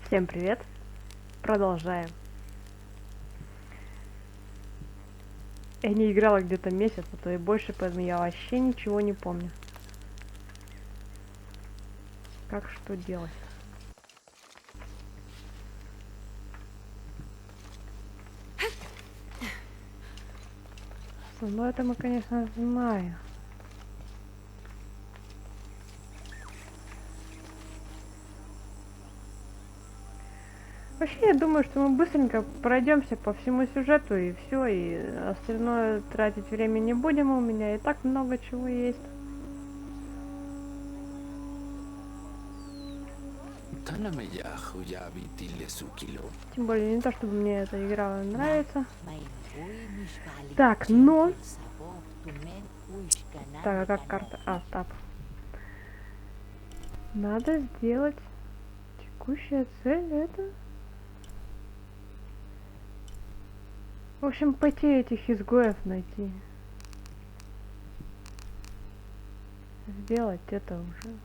Всем привет! Продолжаем. Я не играла где-то месяц, а то и больше, поэтому я вообще ничего не помню. Как что делать? Ну это мы, конечно, знаем. Вообще, я думаю, что мы быстренько пройдемся по всему сюжету и все, и остальное тратить время не будем, у меня и так много чего есть. Тем более, не то, чтобы мне эта игра нравится. Так, но... Так, а как карта? А, тап. Надо сделать... Текущая цель это... В общем, пойти этих изгоев найти. Сделать это уже.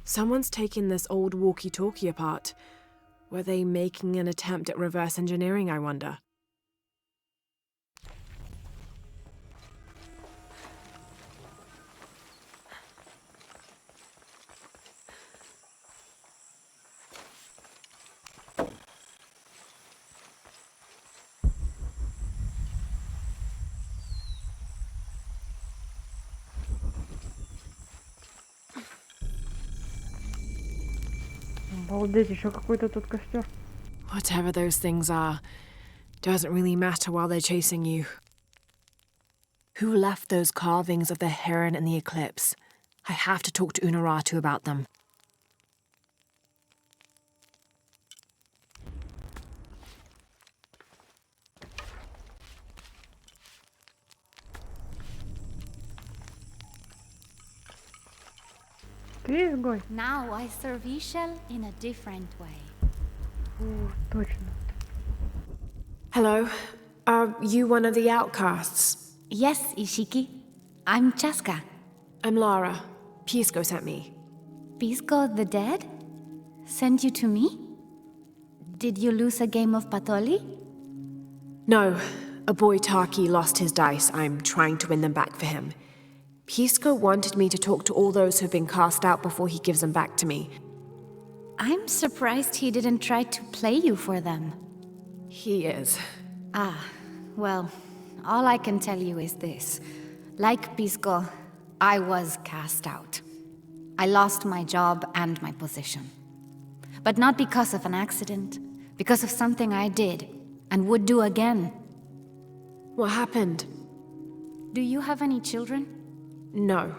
Someone's taken this old walkie-talkie apart. Were they making an attempt at reverse engineering, I wonder? Обалдеть, еще какой-то тут костер. Whatever those things are, doesn't really matter while they're chasing you. Who left those carvings of the heron in the eclipse? I have to talk to Unuratu about them. Ты изгой? Now I serve Ishel in a different way. Точно. Hello, are you one of the outcasts? Yes, Ishiki. I'm Chaska. I'm Lara. Pisco sent me. Pisco the dead? Sent you to me? Did you lose a game of Patoli? No, a boy Taki lost his dice. I'm trying to win them back for him. Pisco wanted me to talk to all those who've been cast out before he gives them back to me. I'm surprised he didn't try to play you for them. He is. Ah, well, all I can tell you is this. Like Pisco, I was cast out. I lost my job and my position. But not because of an accident, because of something I did, and would do again. What happened? Do you have any children? No.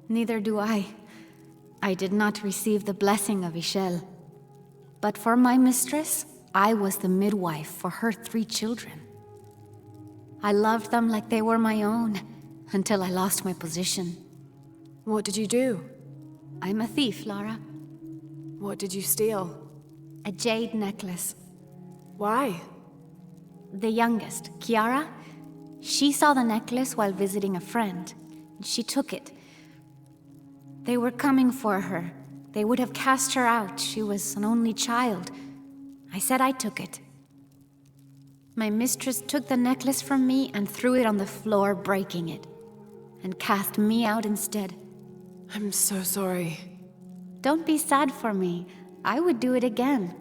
Neither do I. I did not receive the blessing of Ishel. But for my mistress, I was the midwife for her 3 children. I loved them like they were my own, until I lost my position. What did you do? I'm a thief, Lara. What did you steal? A jade necklace. Why? The youngest, Kiara, she saw the necklace while visiting a friend. She took it. They were coming for her. They would have cast her out. She was an only child. I said I took it. My mistress took the necklace from me and threw it on the floor, breaking it, and cast me out instead. I'm so sorry. Don't be sad for me. I would do it again.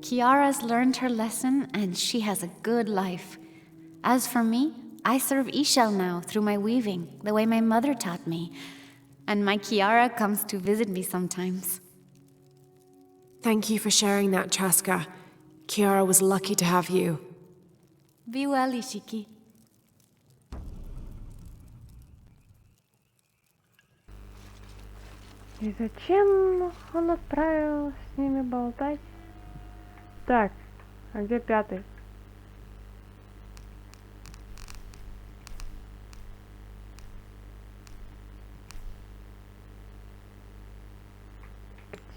Kiara's learned her lesson, and she has a good life. As for me, I serve Ishel now through my weaving, the way my mother taught me. And my Kiara comes to visit me sometimes. Thank you for sharing that, Chaska. Kiara was lucky to have you. Be well, Ishiki. И зачем он отправил с ними болтать? Так, а где 5-й?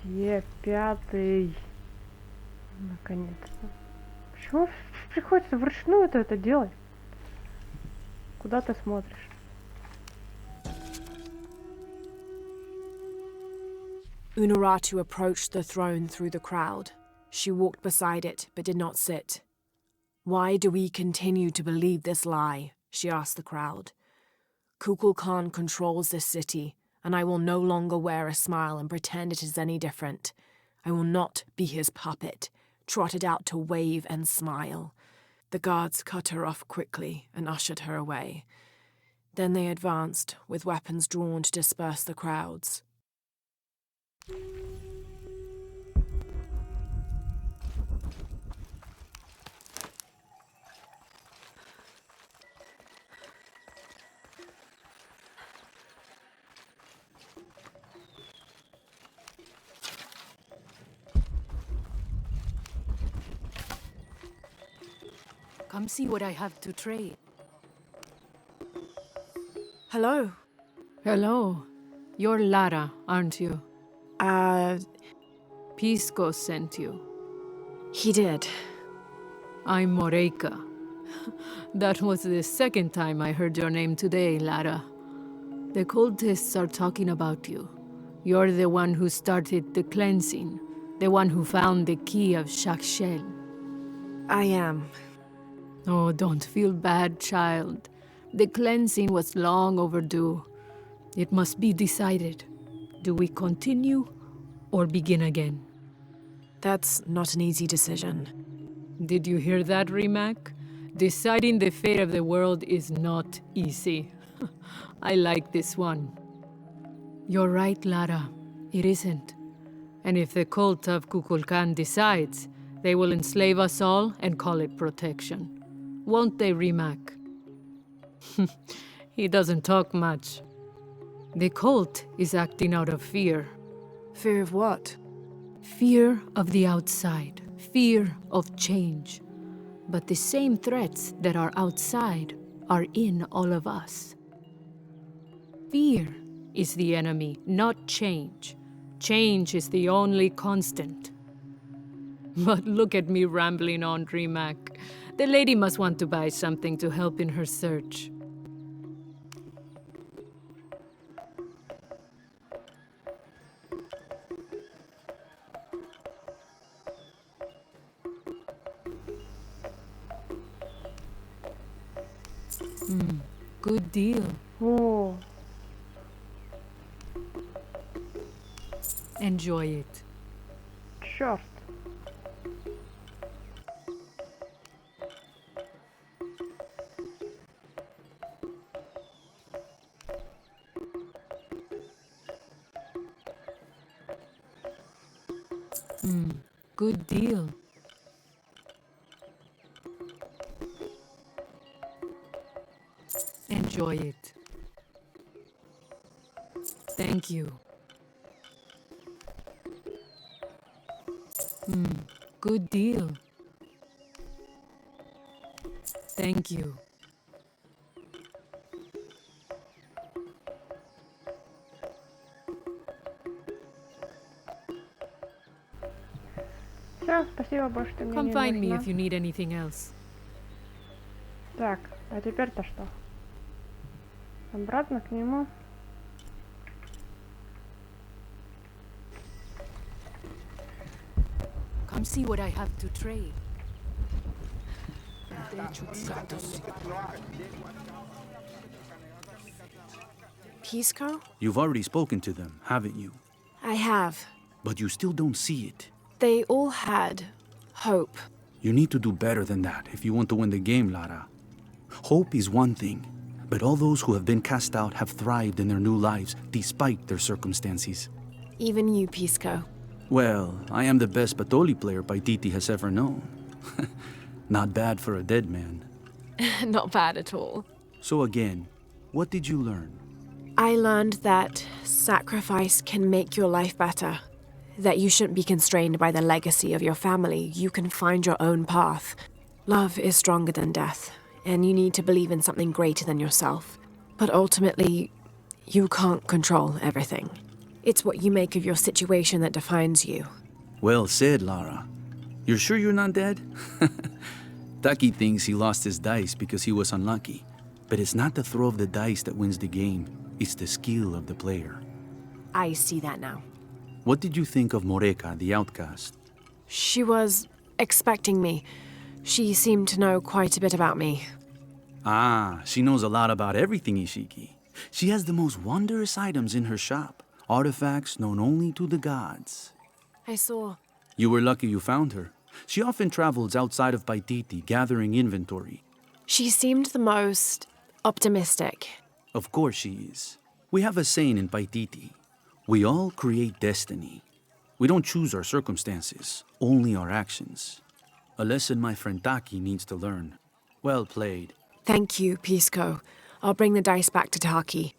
Е5. Наконец-то. Почему приходится вручную это делать? Куда ты смотришь? Unuratu approached the throne through the crowd. She walked beside it, but did not sit. Why do we continue to believe this lie? She asked the crowd. Kukulkan controls this city, and I will no longer wear a smile and pretend it is any different. I will not be his puppet, trotted out to wave and smile. The guards cut her off quickly and ushered her away. Then they advanced, with weapons drawn to disperse the crowds. Come see what I have to trade. Hello. Hello. You're Lara, aren't you? Pisco sent you. He did. I'm Moreika. That was the second time I heard your name today, Lara. The cultists are talking about you. You're the one who started the cleansing, the one who found the key of Shakshel. I am. Oh, don't feel bad, child. The cleansing was long overdue. It must be decided. Do we continue or begin again? That's not an easy decision. Did you hear that, Rimac? Deciding the fate of the world is not easy. I like this one. You're right, Lara. It isn't. And if the cult of Kukulkan decides, they will enslave us all and call it protection. Won't they, Rimac? He doesn't talk much. The cult is acting out of fear. Fear of what? Fear of the outside. Fear of change. But the same threats that are outside are in all of us. Fear is the enemy, not change. Change is the only constant. But look at me rambling on, Rimac. The lady must want to buy something to help in her search. Good deal. О, Enjoy it. черт. Good deal. Enjoy it. Thank you. Good deal. Thank you. Все, спасибо, больше ты мне Come не find me нужна. if you need anything else. Так, а теперь-то что? Обратно к нему. Come see what I have to trade. Pisco? You've already spoken to them, haven't you? I have. But you still don't see it. They all had hope. You need to do better than that if you want to win the game, Lara. Hope is one thing, but all those who have been cast out have thrived in their new lives despite their circumstances. Even you, Pisco. Well, I am the best Batoli player Paititi has ever known. Not bad for a dead man. Not bad at all. So again, what did you learn? I learned that sacrifice can make your life better. That you shouldn't be constrained by the legacy of your family. You can find your own path. Love is stronger than death, and you need to believe in something greater than yourself. But ultimately, you can't control everything. It's what you make of your situation that defines you. Well said, Lara. You're sure you're not dead? Taki thinks he lost his dice because he was unlucky. But it's not the throw of the dice that wins the game. It's the skill of the player. I see that now. What did you think of Moreka, the outcast? She was expecting me. She seemed to know quite a bit about me. Ah, she knows a lot about everything, Ishiki. She has the most wondrous items in her shop. Artifacts known only to the gods. I saw. You were lucky you found her. She often travels outside of Paititi, gathering inventory. She seemed the most optimistic. Of course she is. We have a saying in Paititi. We all create destiny. We don't choose our circumstances, only our actions. A lesson my friend Taki needs to learn. Well played. Thank you, Pisco. I'll bring the dice back to Taki.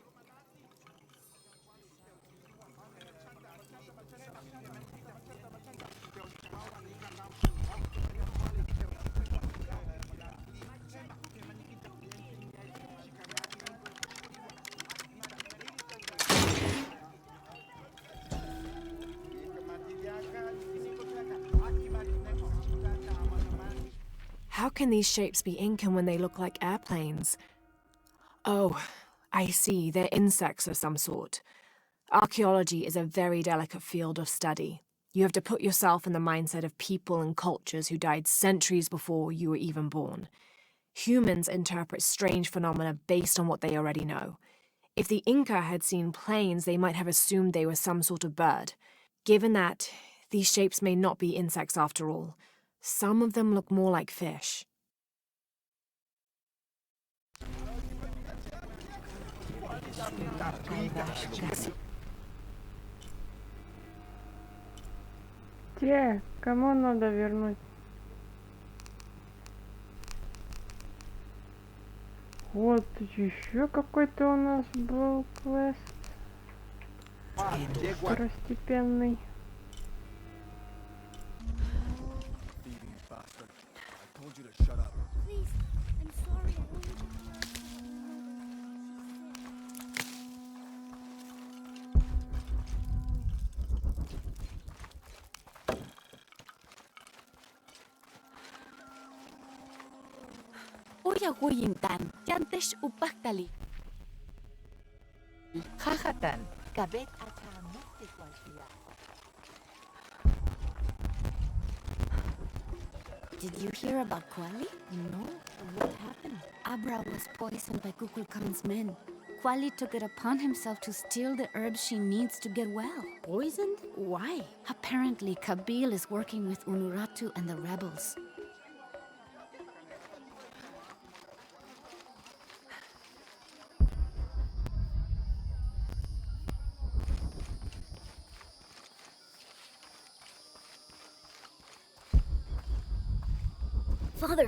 How can these shapes be Incan when they look like airplanes? Oh, I see. They're insects of some sort. Archaeology is a very delicate field of study. You have to put yourself in the mindset of people and cultures who died centuries before you were even born. Humans interpret strange phenomena based on what they already know. If the Inca had seen planes, they might have assumed they were some sort of bird. Given that, these shapes may not be insects after all. Some of them look more like fish. Где? Кому надо вернуть? Вот еще какой-то у нас был квест. Второстепенный. Oya huyintan, yantesh upaktali. Jajatan, kabet achamuti kwalkia. Did you hear about Kwali? No, what happened? Abra was poisoned by Kukulkan's men. Kwali took it upon himself to steal the herbs she needs to get well. Poisoned? Why? Apparently, Kabil is working with Unuratu and the rebels.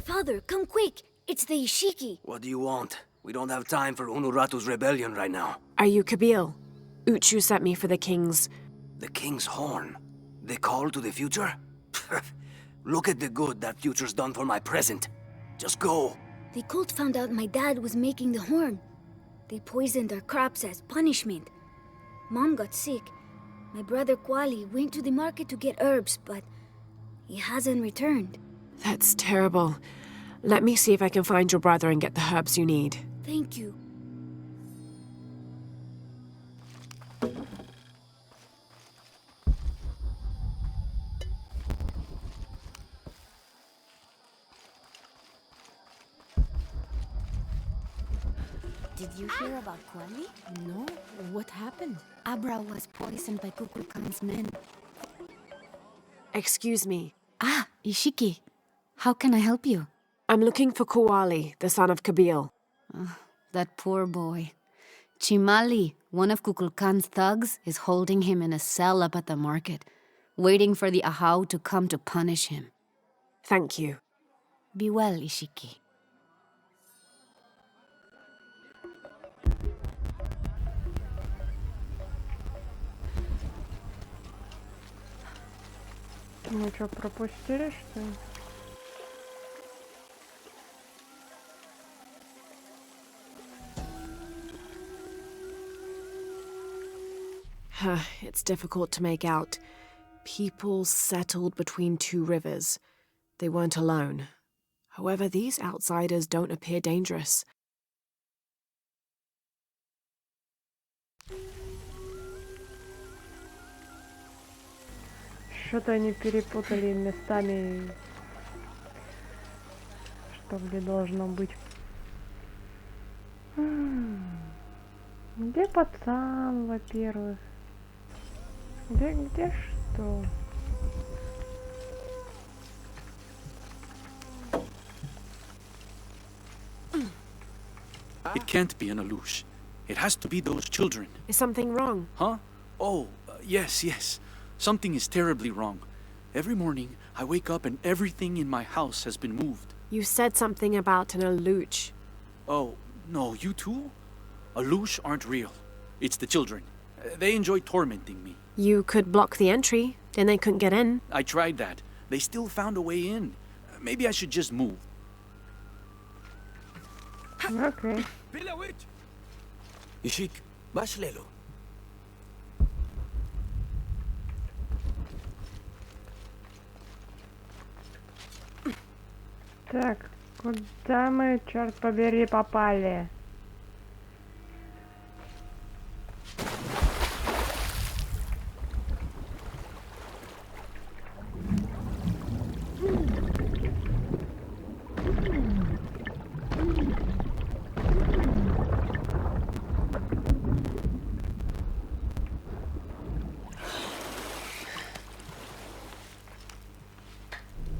Father, come quick! It's the Ishiki! What do you want? We don't have time for Unuratu's rebellion right now. Are you Kabil? Uchu sent me for the king's... The king's horn? The call to the future? Look at the good that future's done for my present. Just go. The cult found out my dad was making the horn. They poisoned our crops as punishment. Mom got sick. My brother Kwali went to the market to get herbs, but he hasn't returned. That's terrible. Let me see if I can find your brother and get the herbs you need. Thank you. Did you hear about Kwali? No, what happened? Abra was poisoned by Kukulkan's men. Excuse me. Ah, Ishiki. How can I help you? I'm looking for Kuali, the son of Kabil. That poor boy. Chimali, one of Kukulkan's thugs, is holding him in a cell up at the market, waiting for the Ahau to come to punish him. Thank you. Be well, Ishiki. Мы что, пропустили, что ли? It's difficult to make out. People settled between two rivers. They weren't alone. However, these outsiders don't appear dangerous. Что-то они перепутали местами, что где должно быть. Где пацан, во-первых? Где что? It can't be an Alush. It has to be those children. Is something wrong? Huh? Oh, yes. Something is terribly wrong. Every morning, I wake up and everything in my house has been moved. You said something about an Aluch. Oh, no, you too? Alush aren't real. It's the children. They enjoy tormenting me. You could block the entry, then they couldn't get in. I tried that. They still found a way in. Maybe I should just move. Okay. Ishik, bash lelo. Так, куда мы, черт побери, попали?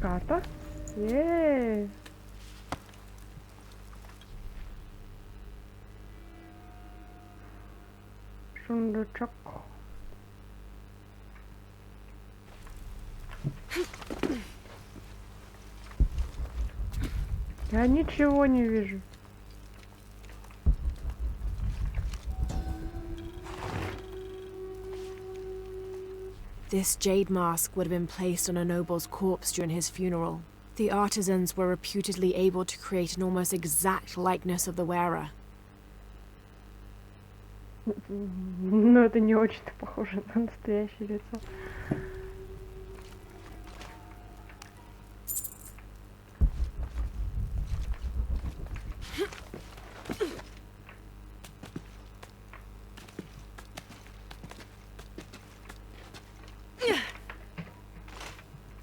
Карта? Еее. Сундучок. Я ничего не вижу. This jade mask would have been placed on a noble's corpse during his funeral. The artisans were reputedly able to create an almost exact likeness of the wearer. Но это не очень-то похоже на настоящее лицо.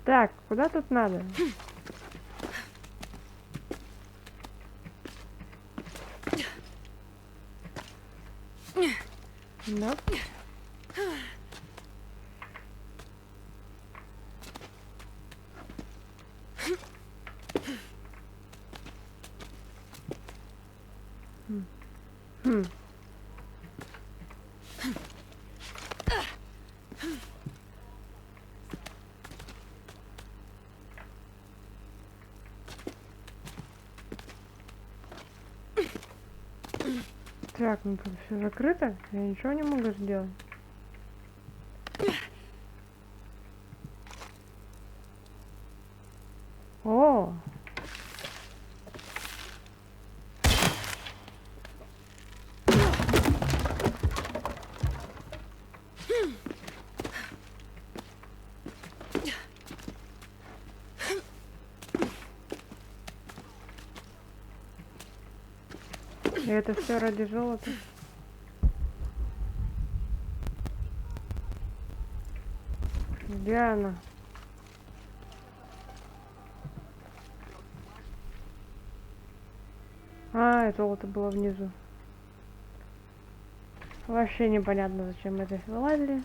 Так, куда тут надо? Да. Так, ну тут все закрыто, я ничего не могу сделать. О! И это все ради золота. Где она? А, и золото было внизу. Вообще непонятно, зачем мы здесь вылазили.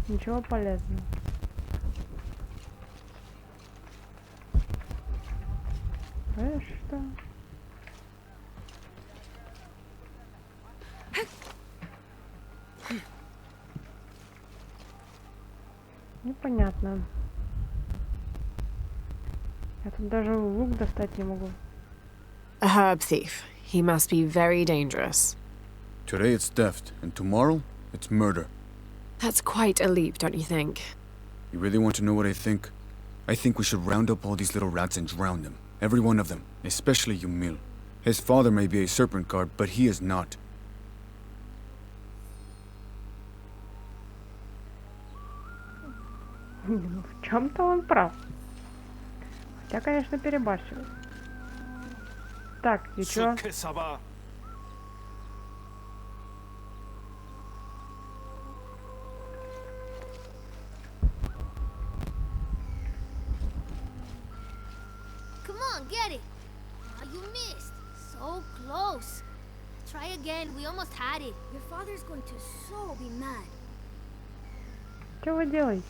Ничего полезного. Знаешь что? Непонятно. Я тут даже лук достать не могу. A herb thief. He must be very dangerous. Today it's theft, and tomorrow it's murder. That's quite a leap, don't you think? You really want to know what I think? I think we should round up all these little rats and drown them. Every one of them, especially Yumil. His father may be a serpent guard, but he is not. Ну, в чем-то он прав. Хотя, конечно, перебарщивает. Так, и чё? Come on, get it. Oh, you missed. So close. Try again. We almost had it. Your father's going to so be mad. Что вы делаете?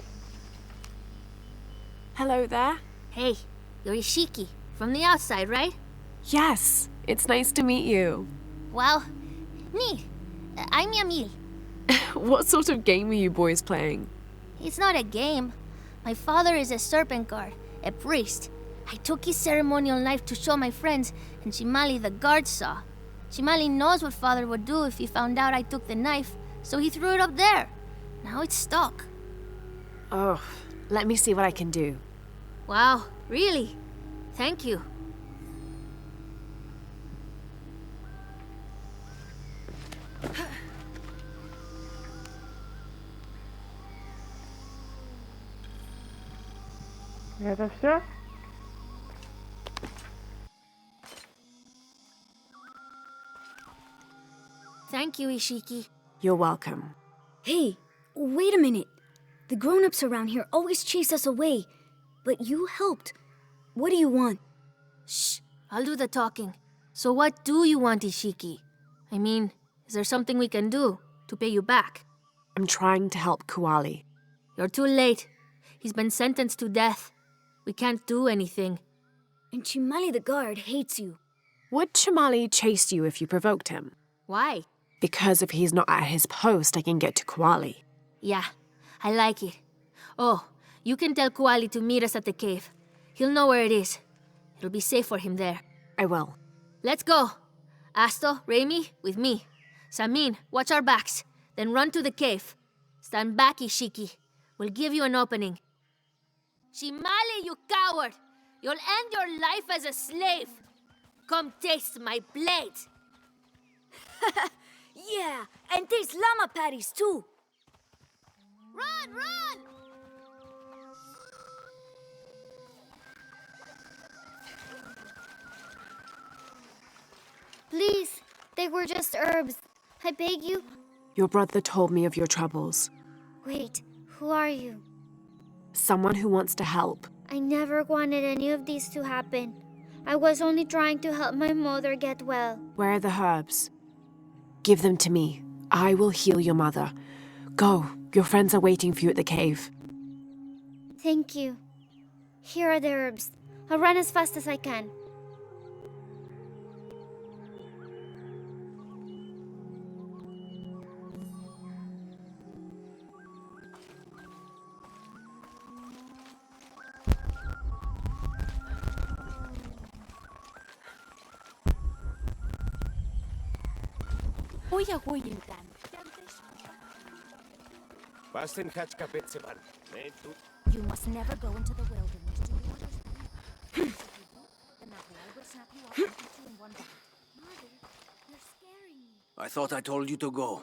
Hello there. Hey, you're Ishiki. From the outside, right? Yes, it's nice to meet you. Well, neat. I'm Yamil. What sort of game are you boys playing? It's not a game. My father is a serpent guard, a priest. I took his ceremonial knife to show my friends, and Shimali the guard saw. Shimali knows what father would do if he found out I took the knife, so he threw it up there. Now it's stuck. Oh, let me see what I can do. Wow, really? Thank you. Это все? Thank you, Ishiki. You're welcome. Hey, wait a minute. The grown-ups around here always chase us away. But you helped. What do you want? Shh, I'll do the talking. So what do you want, Ishiki? I mean, is there something we can do to pay you back? I'm trying to help Kuali. You're too late. He's been sentenced to death. We can't do anything. And Chimali the guard hates you. Would Chamali chase you if you provoked him? Why? Because if he's not at his post, I can get to Kuali. Yeah, I like it. Oh, you can tell Kuali to meet us at the cave. He'll know where it is. It'll be safe for him there. I will. Let's go. Asto, Raimi, with me. Samin, watch our backs. Then run to the cave. Stand back, Ishiki. We'll give you an opening. Shimali, you coward! You'll end your life as a slave. Come taste my blade. Yeah, and taste llama patties too. Run, run! Please, they were just herbs. I beg you. Your brother told me of your troubles. Wait, who are you? Someone who wants to help. I never wanted any of these to happen. I was only trying to help my mother get well. Where are the herbs? Give them to me. I will heal your mother. Go. Your friends are waiting for you at the cave. Thank you. Here are the herbs. I'll run as fast as I can. You must never go into the wilderness. Do you understand? Then that wall will snap you off and put you in one bite. Mother, you're scaring me. I thought I told you to go.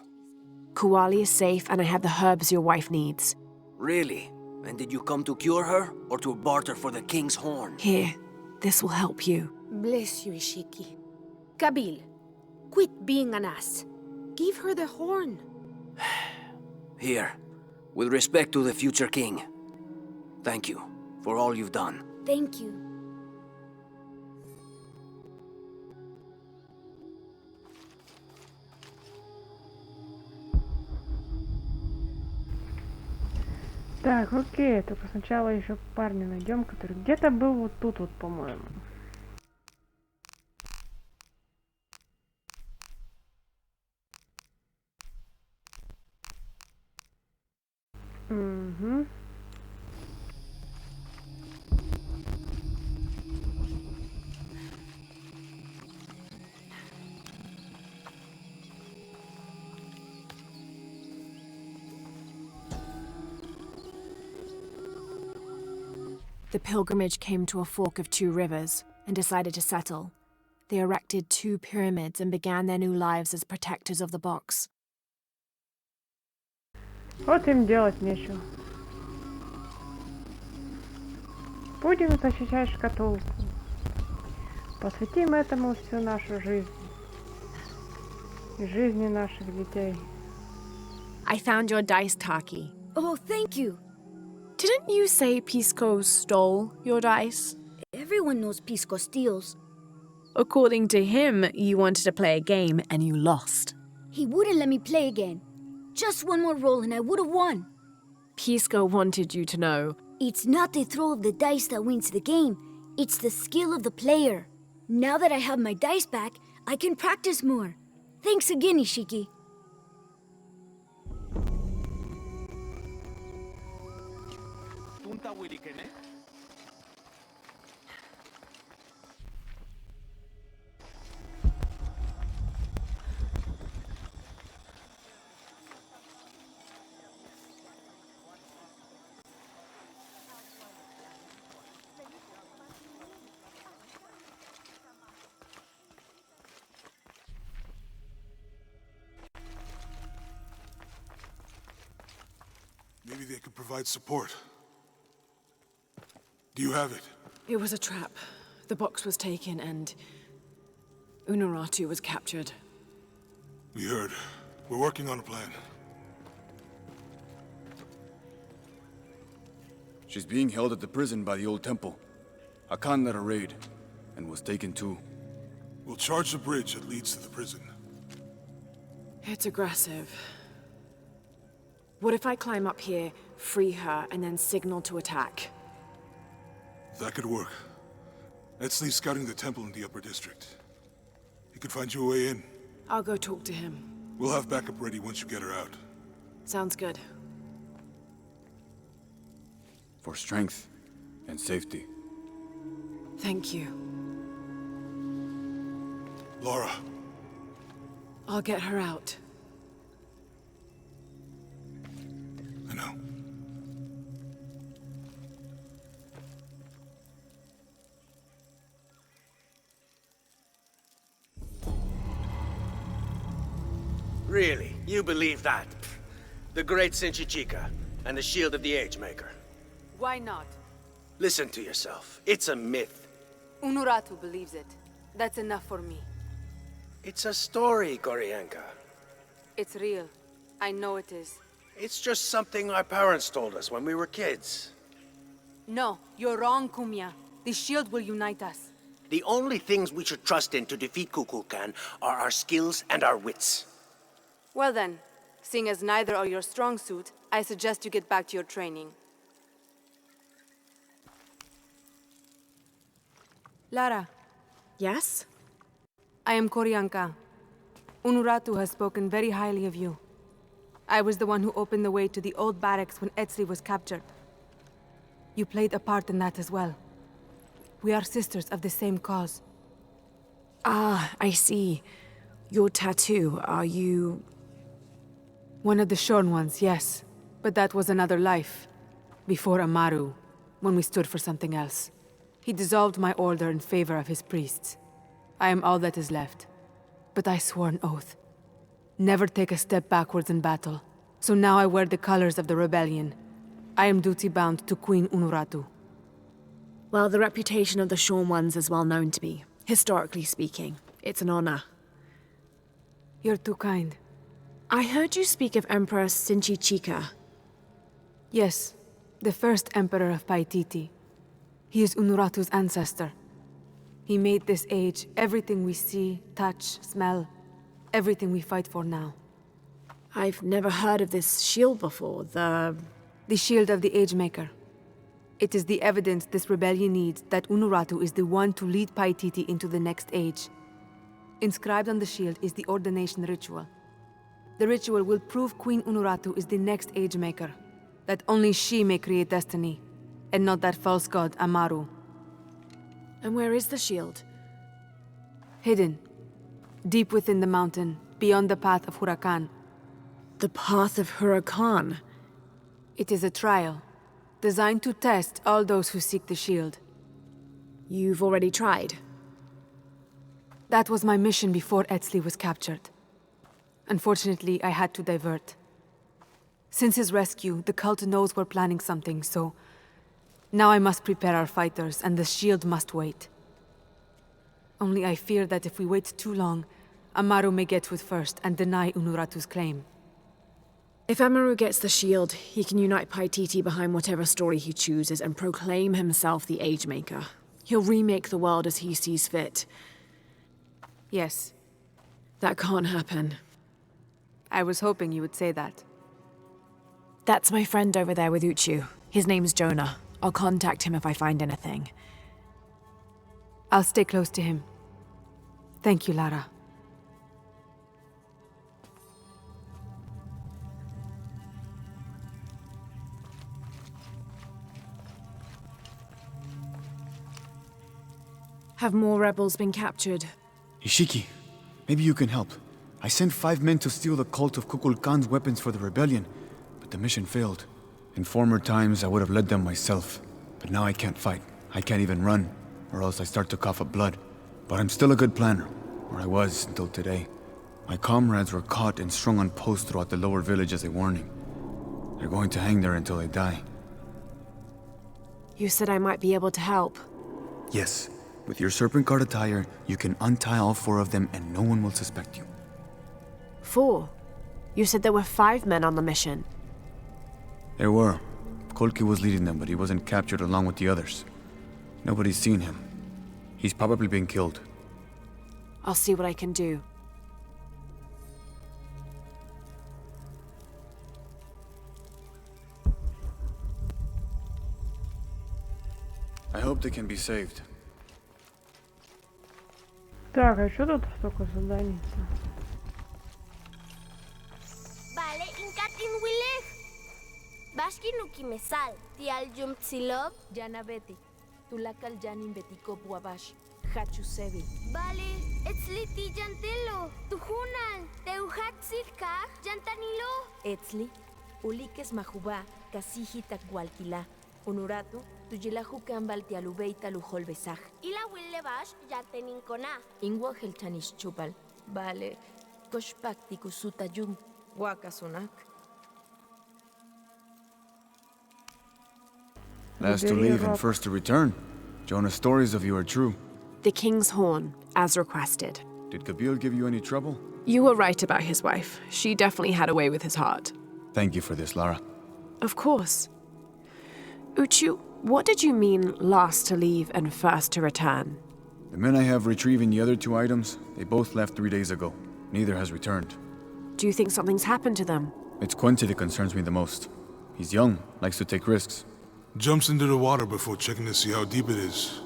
Kuali is safe and I have the herbs your wife needs. Really? And did you come to cure her, or to barter for the king's horn? Here, this will help you. Bless you, Ishiki. Kabil, quit being an ass. Give her the horn. Here, with respect to the future king. Thank you for all you've done. Thank you. Так, окей, только сначала еще парня найдем, который где-то был вот тут вот, по-моему. Угу. The pilgrimage came to a fork of two rivers and decided to settle. They erected 2 pyramids and began their new lives as protectors of the box. Вот им делать нечего. Будем защищать шкатулку. Посвятим этому всю нашу жизнь. И жизни наших детей. I found your dice, Taki. Oh, thank you. Didn't you say Pisco stole your dice? Everyone knows Pisco steals. According to him, you wanted to play a game and you lost. He wouldn't let me play again. Just one more roll and I would have won. Pisco wanted you to know. It's not the throw of the dice that wins the game. It's the skill of the player. Now that I have my dice back, I can practice more. Thanks again, Ishiki. Maybe they could provide support. Do you have it? It was a trap. The box was taken and Unuratu was captured. We heard. We're working on a plan. She's being held at the prison by the old temple. Hakan led a raid, and was taken too. We'll charge the bridge that leads to the prison. It's aggressive. What if I climb up here, free her, and then signal to attack? That could work. Etzli's scouting the temple in the upper district. He could find you a way in. I'll go talk to him. We'll have backup ready once you get her out. Sounds good. For strength and safety. Thank you. Laura. I'll get her out. I know. Really? You believe that? The great Senshi and the shield of the Age Maker. Why not? Listen to yourself. It's a myth. Unuratu believes it. That's enough for me. It's a story, Koryanka. It's real. I know it is. It's just something our parents told us when we were kids. No, you're wrong, Kumya. The shield will unite us. The only things we should trust in to defeat Kukulkan are our skills and our wits. Well then, seeing as neither are your strong suit, I suggest you get back to your training. Lara. Yes? I am Koryanka. Unuratu has spoken very highly of you. I was the one who opened the way to the old barracks when Etzli was captured. You played a part in that as well. We are sisters of the same cause. Ah, I see. Your tattoo, are you... One of the shorn ones, yes. But that was another life. Before Amaru, when we stood for something else. He dissolved my order in favor of his priests. I am all that is left. But I swore an oath. Never take a step backwards in battle. So now I wear the colors of the rebellion. I am duty-bound to Queen Unuratu. Well, the reputation of the Shorn Ones is well known to me. Historically speaking, it's an honor. You're too kind. I heard you speak of Emperor Sinchi. Yes, the first emperor of Paititi. He is Unuratu's ancestor. He made this age everything we see, touch, smell, everything we fight for now. I've never heard of this shield before, the shield of the Age Maker. It is the evidence this rebellion needs that Unuratu is the one to lead Paititi into the next age. Inscribed on the shield is the ordination ritual. The ritual will prove Queen Unuratu is the next Age Maker, that only she may create destiny, and not that false god Amaru. And where is the shield? Hidden. Deep within the mountain, beyond the path of Huracan. The path of Huracan? It is a trial, designed to test all those who seek the shield. You've already tried? That was my mission before Etzli was captured. Unfortunately, I had to divert. Since his rescue, the cult knows we're planning something, so Now I must prepare our fighters, and the shield must wait. Only I fear that if we wait too long, Amaru may get to it first and deny Unuratu's claim. If Amaru gets the shield, he can unite Paititi behind whatever story he chooses and proclaim himself the Age Maker. He'll remake the world as he sees fit. Yes. That can't happen. I was hoping you would say that. That's my friend over there with Uchu. His name's Jonah. I'll contact him if I find anything. I'll stay close to him. Thank you, Lara. Have more rebels been captured? Ishiki, maybe you can help. I sent 5 men to steal the cult of Kukulkan's weapons for the rebellion, but the mission failed. In former times, I would have led them myself, but now I can't fight. I can't even run, or else I start to cough up blood. But I'm still a good planner, or I was until today. My comrades were caught and strung on posts throughout the lower village as a warning. They're going to hang there until they die. You said I might be able to help. Yes, with your serpent guard attire, you can untie all 4 of them and no one will suspect you. 4? You said there were 5 men on the mission. There were. Kolki was leading them, but he wasn't captured along with the others. Nobody's seen him. He's probably been killed. I'll see what I can do. I hope they can be saved. Так, а что тут столько заданий? Vale, inkatin wileh. Bashkinuki mesal, tial jum tsilov. Jana beti, tulakal janin betiko buabash, hachu sevi. Vale, etzli ti jantelo, tujunal, teuhatzil kaj, jantanilo. Etzli, ulikes mahuba, kasihita kualkila, unuratu, tuyilahu kambal tialubeita lujol besaj. Ila wille bash, jatenin kona. Ingwahel chanish chupal, vale, koshpakti kusuta yum, wakasunak. Last to leave and first to return. Jonah's stories of you are true. The King's Horn, as requested. Did Kabil give you any trouble? You were right about his wife. She definitely had a way with his heart. Thank you for this, Lara. Of course. Uchu, what did you mean last to leave and first to return? The men I have retrieving the other 2 items, they both left 3 days ago. Neither has returned. Do you think something's happened to them? It's Quente that concerns me the most. He's young, likes to take risks. Jumps into the water before checking to see how deep it is.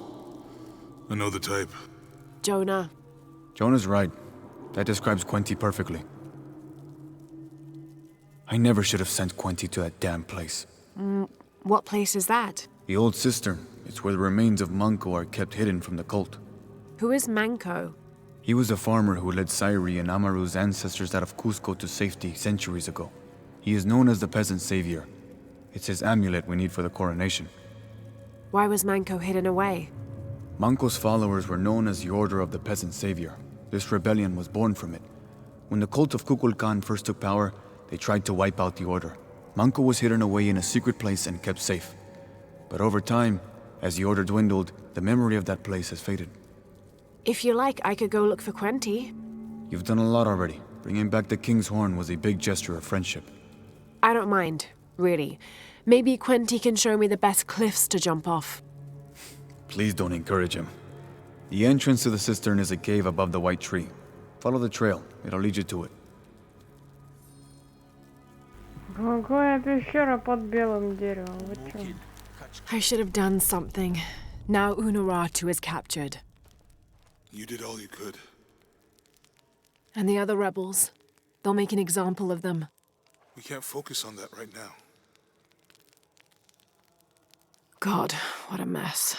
I know the type. Jonah. Jonah's right. That describes Quente perfectly. I never should have sent Quente to that damn place. What place is that? The old cistern. It's where the remains of Manco are kept hidden from the cult. Who is Manco? He was a farmer who led Sairi and Amaru's ancestors out of Cusco to safety centuries ago. He is known as the peasant savior. It's his amulet we need for the coronation. Why was Manco hidden away? Manco's followers were known as the Order of the Peasant Savior. This rebellion was born from it. When the cult of Kukulkan first took power, they tried to wipe out the order. Manco was hidden away in a secret place and kept safe. But over time, as the order dwindled, the memory of that place has faded. If you like, I could go look for Quente. You've done a lot already. Bringing back the King's Horn was a big gesture of friendship. I don't mind, really. Maybe Quente can show me the best cliffs to jump off. Please don't encourage him. The entrance to the cistern is a cave above the white tree. Follow the trail. It'll lead you to it. Какая пещера под белым деревом? Вы чё? I should have done something. Now Unuratu is captured. You did all you could. And the other rebels. They'll make an example of them. We can't focus on that right now. God, what a mess.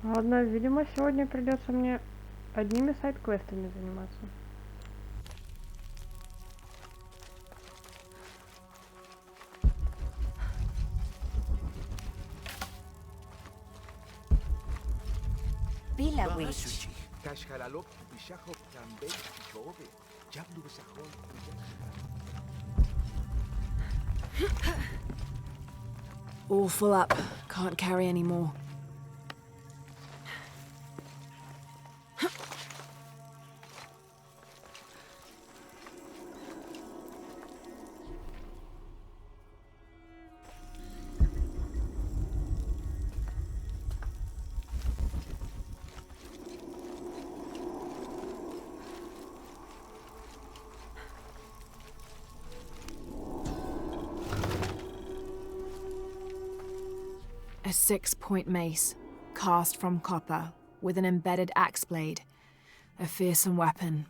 Ладно, видимо, сегодня придется мне одними сайд-квестами заниматься. Villa Witch. All full up. Can't carry any more. A 6-point mace, cast from copper, with an embedded axe blade. A fearsome weapon.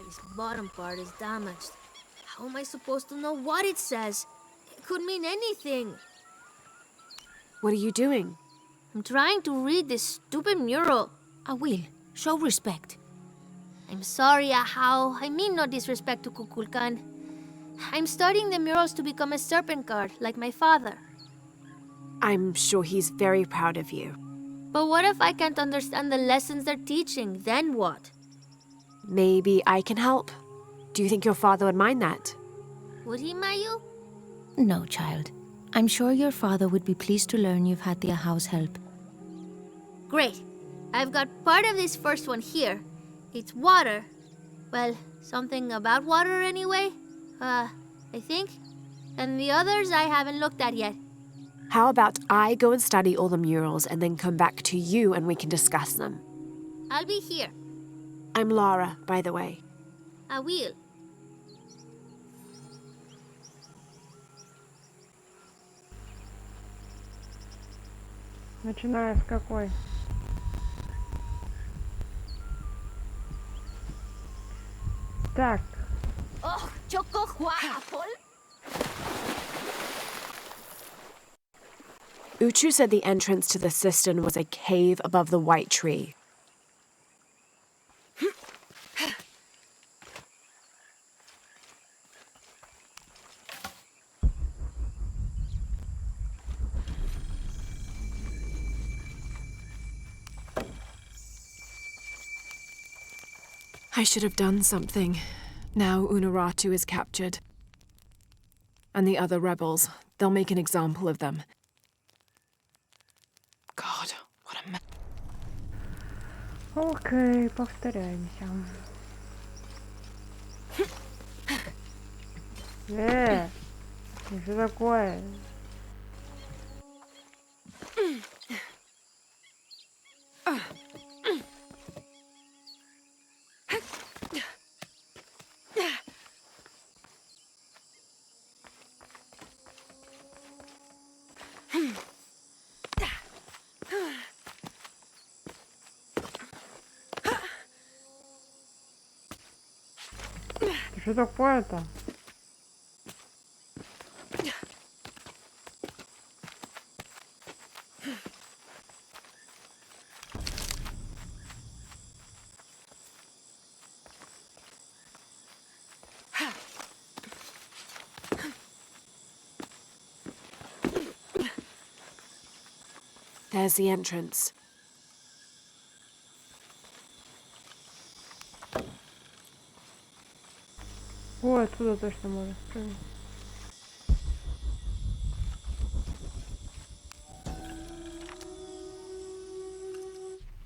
This bottom part is damaged. How am I supposed to know what it says? It could mean anything. What are you doing? I'm trying to read this stupid mural. I will. Show respect. I'm sorry, Ahau. I mean no disrespect to Kukulkan. I'm studying the murals to become a serpent guard, like my father. I'm sure he's very proud of you. But what if I can't understand the lessons they're teaching? Then what? Maybe I can help. Do you think your father would mind that? Would he, Mayu? No, child. I'm sure your father would be pleased to learn you've had the Ahau's help. Great. I've got part of this first one here. It's water. Well, something about water anyway. I think. And the others I haven't looked at yet. How about I go and study all the murals and then come back to you and we can discuss them? I'll be here. I'm Lara, by the way. I will. Начиная с какой? Так. Oh, Choco Apple. Uchu said the entrance to the cistern was a cave above the white tree. I should have done something. Now Unuratu is captured. And the other rebels, they'll make an example of them. God, what a mess. Окей, повторяемся. Что такое? Что такое-то? There's the entrance. О, отсюда точно можно спрыгнуть.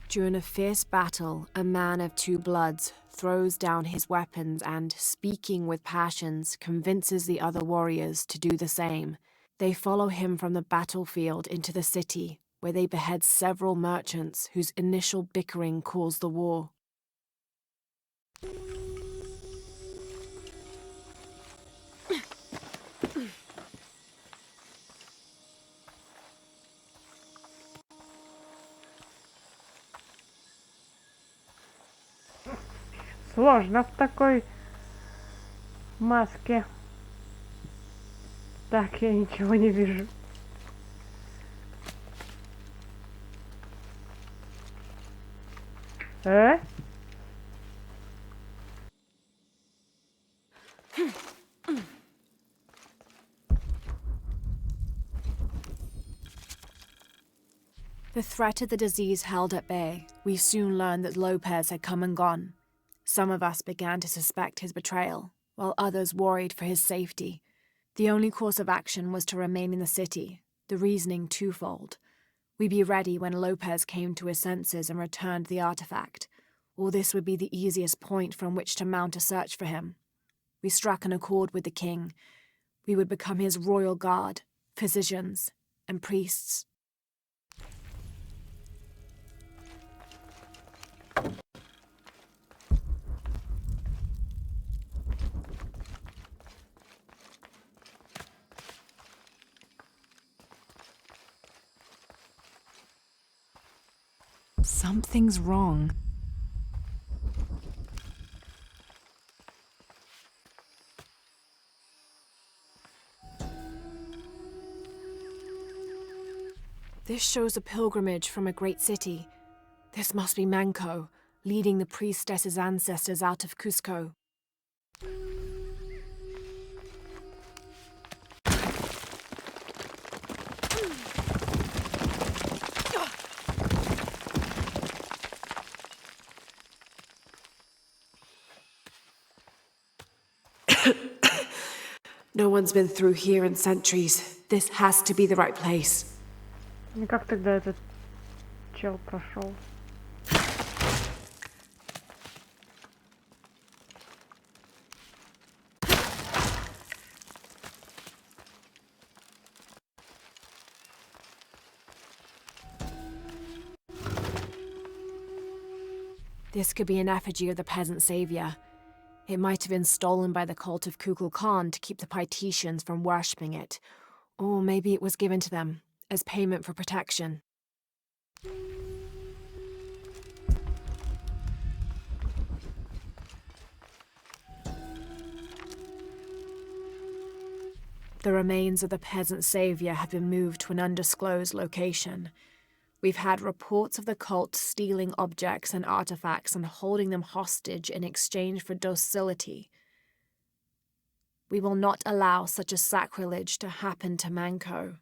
During a fierce battle, a man of two bloods throws down his weapons and, speaking with passions, convinces the other warriors to do the same. They follow him from the battlefield into the city, where they behead several merchants whose initial bickering caused the war. Сложно в такой маске. Так, я ничего не вижу. The threat of the disease held at bay, we soon learned that Lopez had come and gone. Some of us began to suspect his betrayal, while others worried for his safety. The only course of action was to remain in the city, the reasoning twofold. We'd be ready when Lopez came to his senses and returned the artifact, or this would be the easiest point from which to mount a search for him. We struck an accord with the king. We would become his royal guard, physicians, and priests. Something's wrong. This shows a pilgrimage from a great city. This must be Manco, leading the priestess's ancestors out of Cusco. No one's been through here in centuries. This has to be the right place. Ну как тогда этот чел прошел? This could be an effigy of the peasant savior. It might have been stolen by the cult of Kukulkan to keep the Paititians from worshipping it. Or maybe it was given to them as payment for protection. The remains of the peasant savior have been moved to an undisclosed location. We've had reports of the cult stealing objects and artifacts and holding them hostage in exchange for docility. We will not allow such a sacrilege to happen to Manco.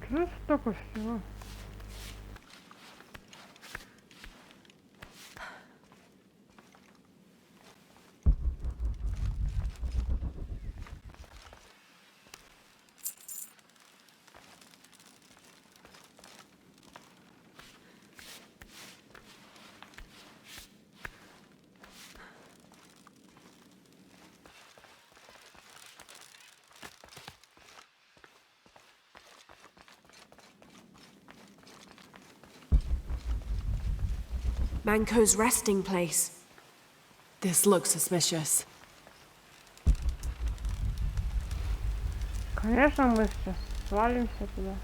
Что столько всего? Manco's resting place. This looks suspicious. Конечно, мы сейчас свалимся туда.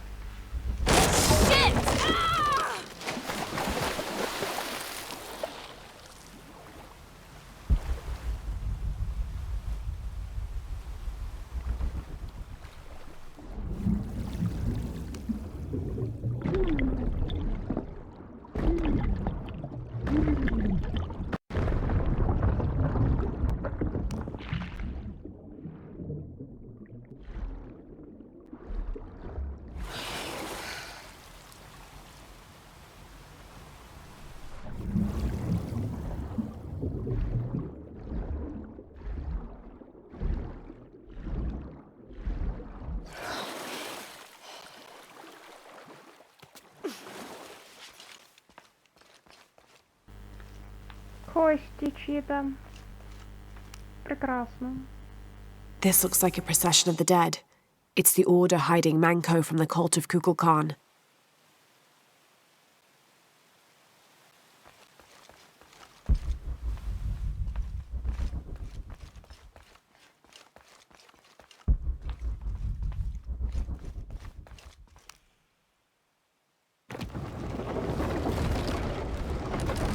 Кости чьи-то. Прекрасно. This looks like a procession of the dead. It's the Order hiding Manko from the cult of Kukulkan.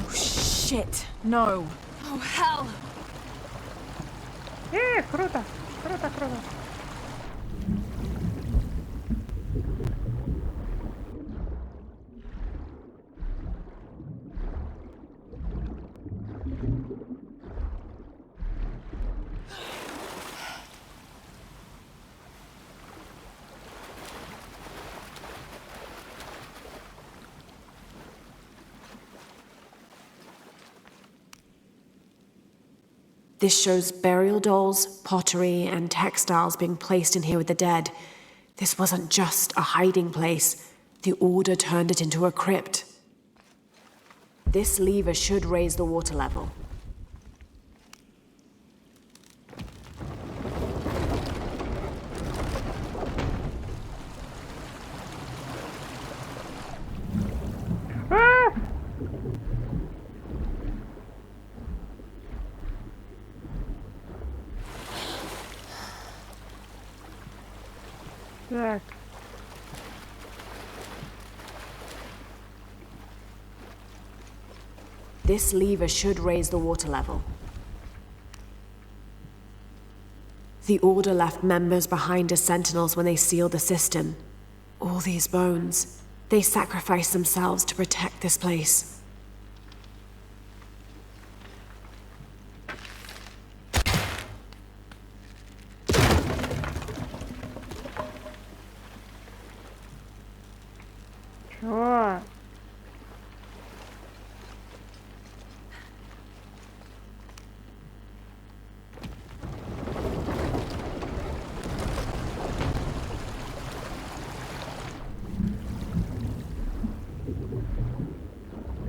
Oh shit, no. Oh hell. Круто! Круто, круто! This shows burial dolls, pottery, and textiles being placed in here with the dead. This wasn't just a hiding place. The Order turned it into a crypt. This lever should raise the water level. Так. This lever should raise the water level. The Order left members behind as sentinels when they sealed the cistern. All these bones, they sacrificed themselves to protect this place. Чё?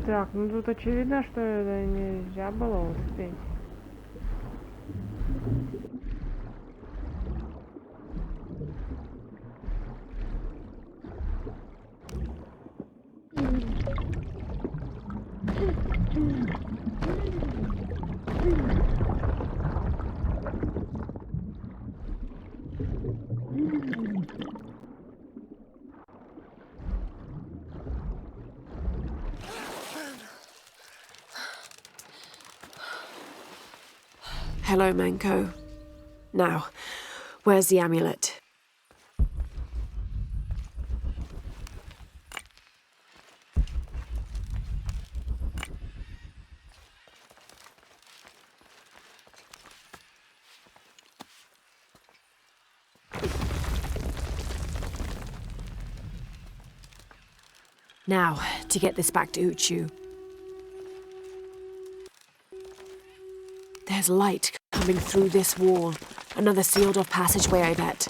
Так, ну тут очевидно, что это нельзя было успеть. Hello, Manko. Now, where's the amulet? Now, to get this back to Uchu. There's light coming through this wall. Another sealed-off passageway, I bet.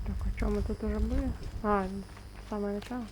Так, а что, мы тут уже были? А, самое начало.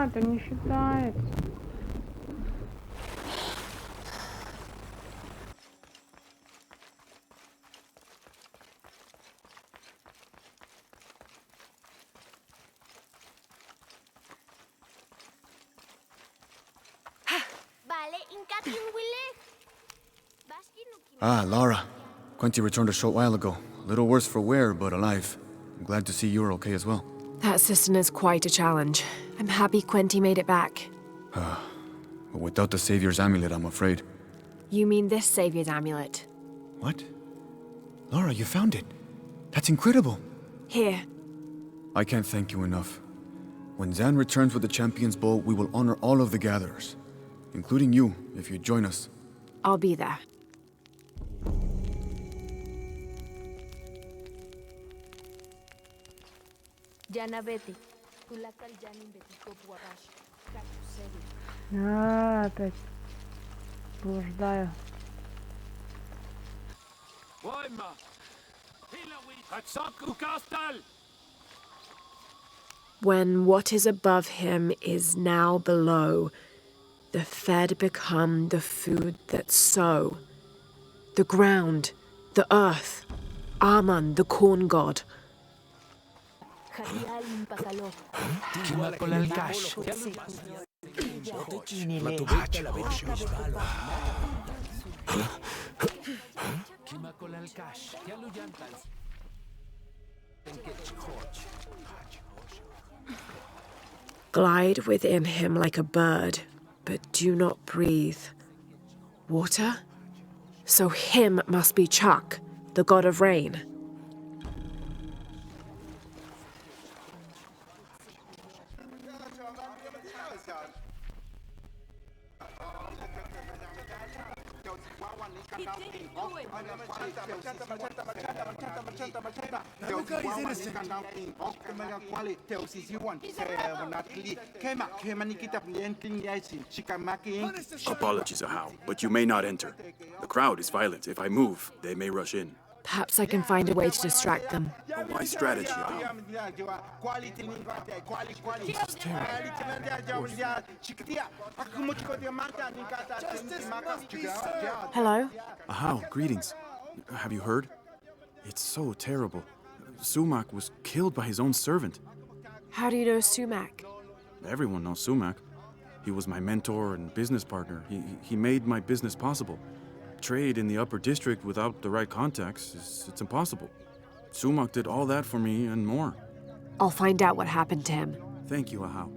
А, это не считается. Ah, Lara. Quentin returned a short while ago. A little worse for wear, but alive. I'm glad to see you're okay as well. That system is quite a challenge. I'm happy Quenty made it back. But without the Savior's amulet, I'm afraid. You mean this Savior's amulet? What? Lara, you found it. That's incredible. Here. I can't thank you enough. When Zan returns with the Champion's Bowl, we will honor all of the gatherers. Including you, if you join us. I'll be there. Jana Betty. Tulakal Janin Betiko Buabash. Kachuseri. А, опять блуждаю. When what is above him is now below, the fed become the food that sow. The ground, the earth, Aman, the corn god. Glide within him like a bird, but do not breathe. Water? So him must be Chuck, the god of rain. Apologies, Ahau, but you may not enter. The crowd is violent. If I move, they may rush in. Perhaps I can find a way to distract them. A wise strategy, Ahau. Hello? Ahau, greetings. Have you heard? It's so terrible. Sumac was killed by his own servant. How do you know Sumac? Everyone knows Sumac. He was my mentor and business partner. He made my business possible. Trade in the upper district without the right contacts, it's impossible. Sumac did all that for me and more. I'll find out what happened to him. Thank you, Ahau.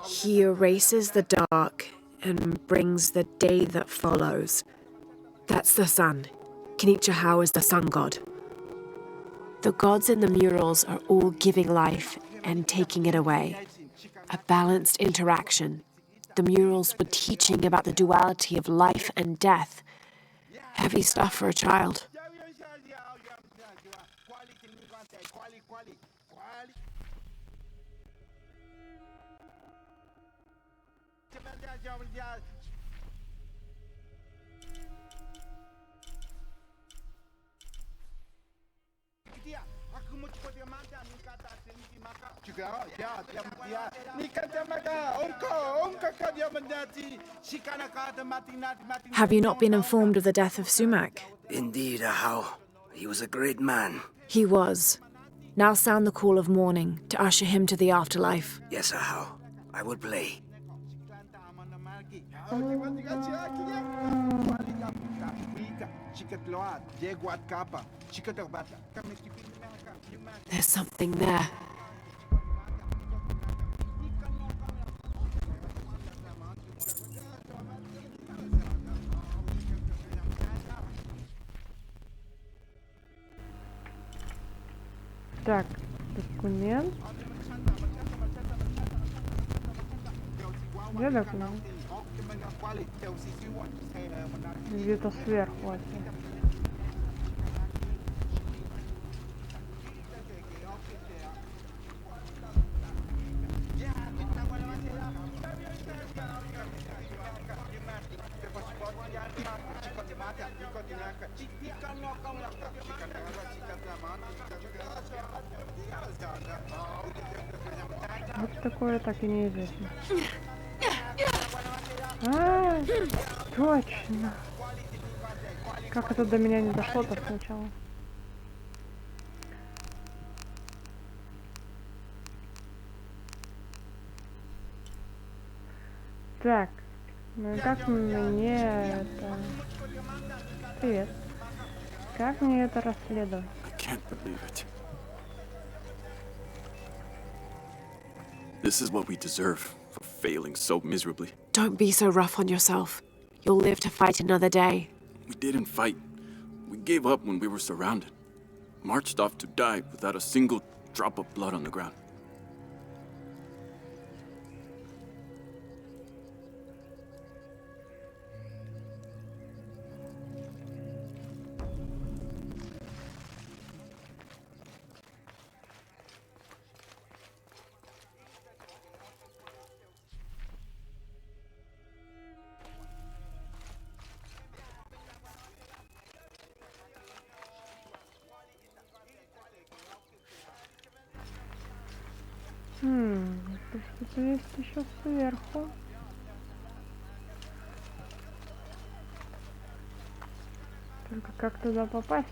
He erases the dark and brings the day that follows. That's the sun. Kinichahau is the sun god. The gods in the murals are all giving life and taking it away. A balanced interaction. The murals were teaching about the duality of life and death. Heavy stuff for a child. Have you not been informed of the death of Sumac? Indeed, Ahau. He was a great man. He was. Now sound the call of mourning to usher him to the afterlife. Yes, Ahau. I will play. There's something there. Так, документ. Где документ? Где-то сверху. Вот. Вот такое так и неизвестно. Точно. Как это до меня не дошло-то сначала? Так, ну и как мне это... Привет. Как мне это расследовать? I can't believe it. This is what we deserve for failing so miserably. Don't be so rough on yourself. You'll live to fight another day. We didn't fight. We gave up when we were surrounded. Marched off to die without a single drop of blood on the ground. Что-то есть еще сверху. Только как туда попасть?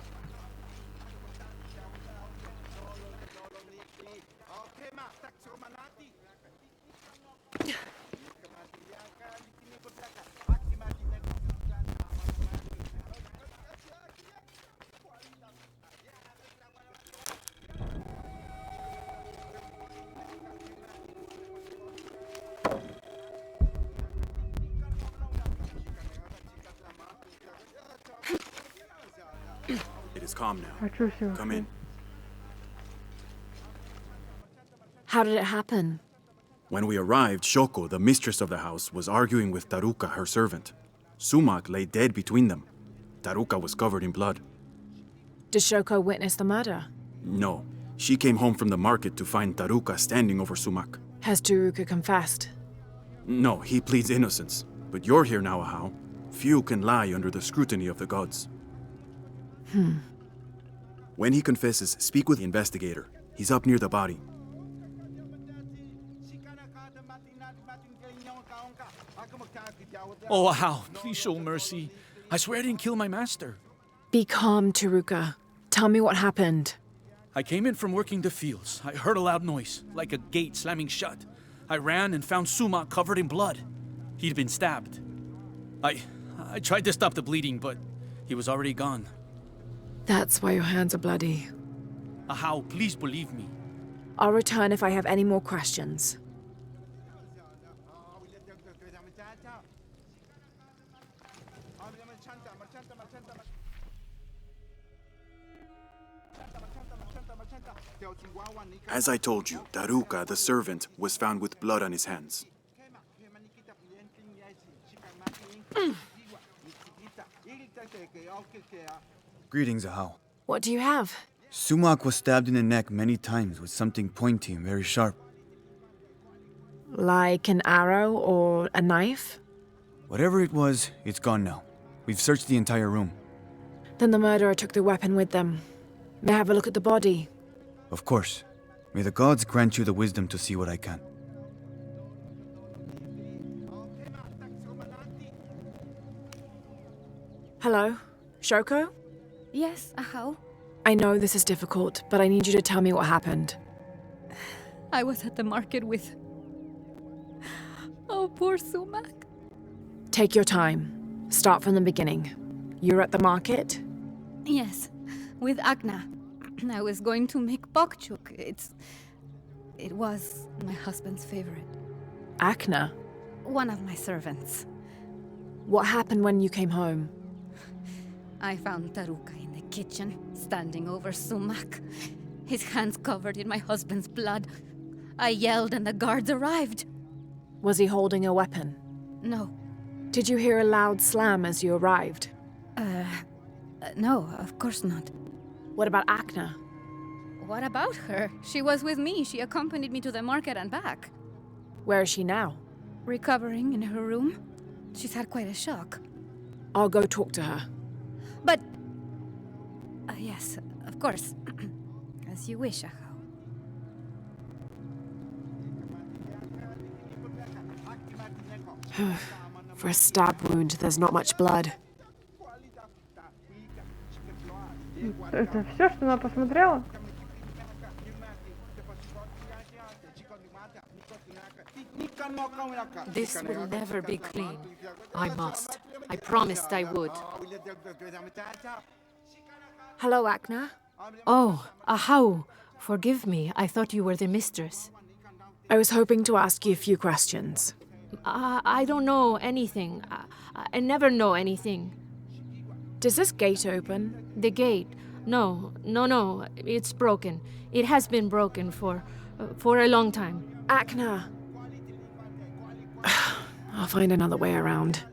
It is calm now. Хочу все. Come in. How did it happen? When we arrived, Shoko, the mistress of the house, was arguing with Taruka, her servant. Sumak lay dead between them. Taruka was covered in blood. Did Shoko witness the murder? No. She came home from the market to find Taruka standing over Sumak. Has Taruka confessed? No, he pleads innocence. But you're here now, Ahau. Few can lie under the scrutiny of the gods. When he confesses, speak with the investigator. He's up near the body. Oh, Ahau, please show mercy. I swear I didn't kill my master. Be calm, Taruka. Tell me what happened. I came in from working the fields. I heard a loud noise, like a gate slamming shut. I ran and found Sumak covered in blood. He'd been stabbed. I tried to stop the bleeding, but he was already gone. That's why your hands are bloody. Ahau, please believe me. I'll return if I have any more questions. As I told you, Taruka, the servant, was found with blood on his hands. Greetings, Ahau. What do you have? Sumak was stabbed in the neck many times with something pointy and very sharp. Like an arrow or a knife? Whatever it was, it's gone now. We've searched the entire room. Then the murderer took the weapon with them. May I have a look at the body? Of course. May the gods grant you the wisdom to see what I can. Hello? Shoko? Yes, Ahau. I know this is difficult, but I need you to tell me what happened. I was at the market with... Oh, poor Sumak. Take your time. Start from the beginning. You're at the market? Yes, with Agna. I was going to make bokchuk. It was my husband's favorite. Akna? One of my servants. What happened when you came home? I found Taruka in the kitchen, standing over Sumak. His hands covered in my husband's blood. I yelled and the guards arrived. Was he holding a weapon? No. Did you hear a loud slam as you arrived? No, of course not. What about Akna? What about her? She was with me. She accompanied me to the market and back. Where is she now? Recovering in her room. She's had quite a shock. I'll go talk to her. But... yes, of course. As you wish, Ahau. For a stab wound, there's not much blood. Это все, что она посмотрела? This will never be clean. I must. I promised I would. Hello, Akna. Oh, Ahau. Forgive me. I thought you were the mistress. I was hoping to ask you a few questions. I don't know anything. I never know anything. Does this gate open? The gate? No. It's broken. It has been broken for a long time. Akna. I'll find another way around.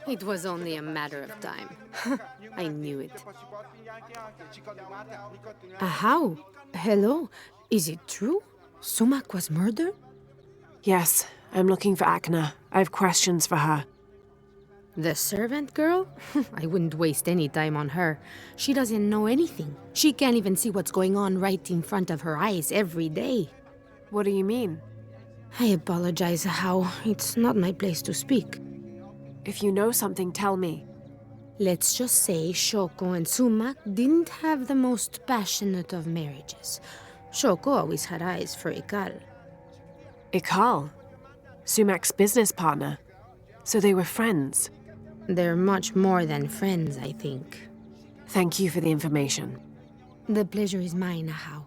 It was only a matter of time. I knew it. Ahau? Hello? Is it true? Sumac was murdered? Yes, I'm looking for Akna. I have questions for her. The servant girl? I wouldn't waste any time on her. She doesn't know anything. She can't even see what's going on right in front of her eyes every day. What do you mean? I apologize, Ahau. It's not my place to speak. If you know something, tell me. Let's just say Shoko and Sumac didn't have the most passionate of marriages. Shoko always had eyes for Ikal. Ikal? Sumac's business partner. So they were friends. They're much more than friends, I think. Thank you for the information. The pleasure is mine, Ahau.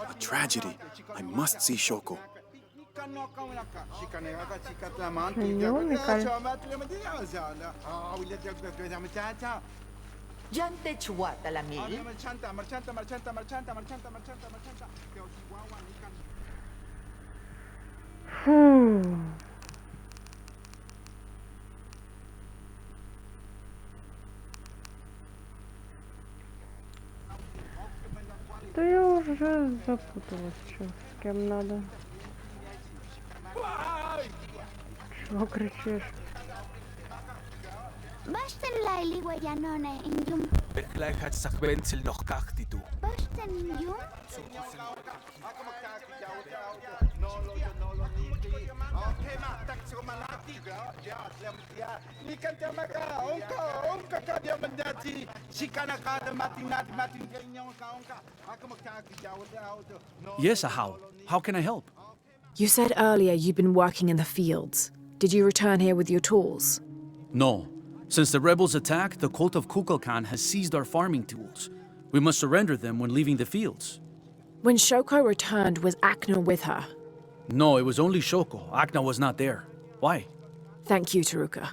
A tragedy. I must see Shoko. Да я уже запуталась, что с кем надо. Чего кричишь? Basten Laili Wayanone in Yum. Gleichheit Sachwenzel noch Kachtitu. Basten in Yum? Yes, Ahau. How can I help? You said earlier you'd been working in the fields. Did you return here with your tools? No. Since the rebels attacked, the cult of Kukulkan has seized our farming tools. We must surrender them when leaving the fields. When Shoko returned, was Akna with her? No, it was only Shoko. Akna was not there. Why? Thank you, Taruka.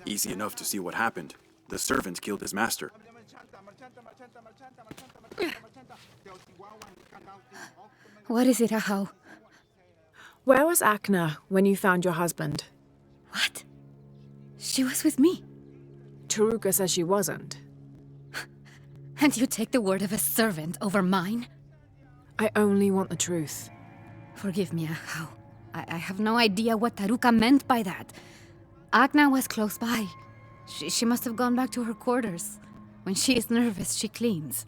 Easy enough to see what happened. The servant killed his master. What is it, Ahau? Where was Akna when you found your husband? What? She was with me. Taruka says she wasn't. And you take the word of a servant over mine? I only want the truth. Forgive me, Ahau. I have no idea what Taruka meant by that. Akna was close by. She must have gone back to her quarters. When she is nervous, she cleans.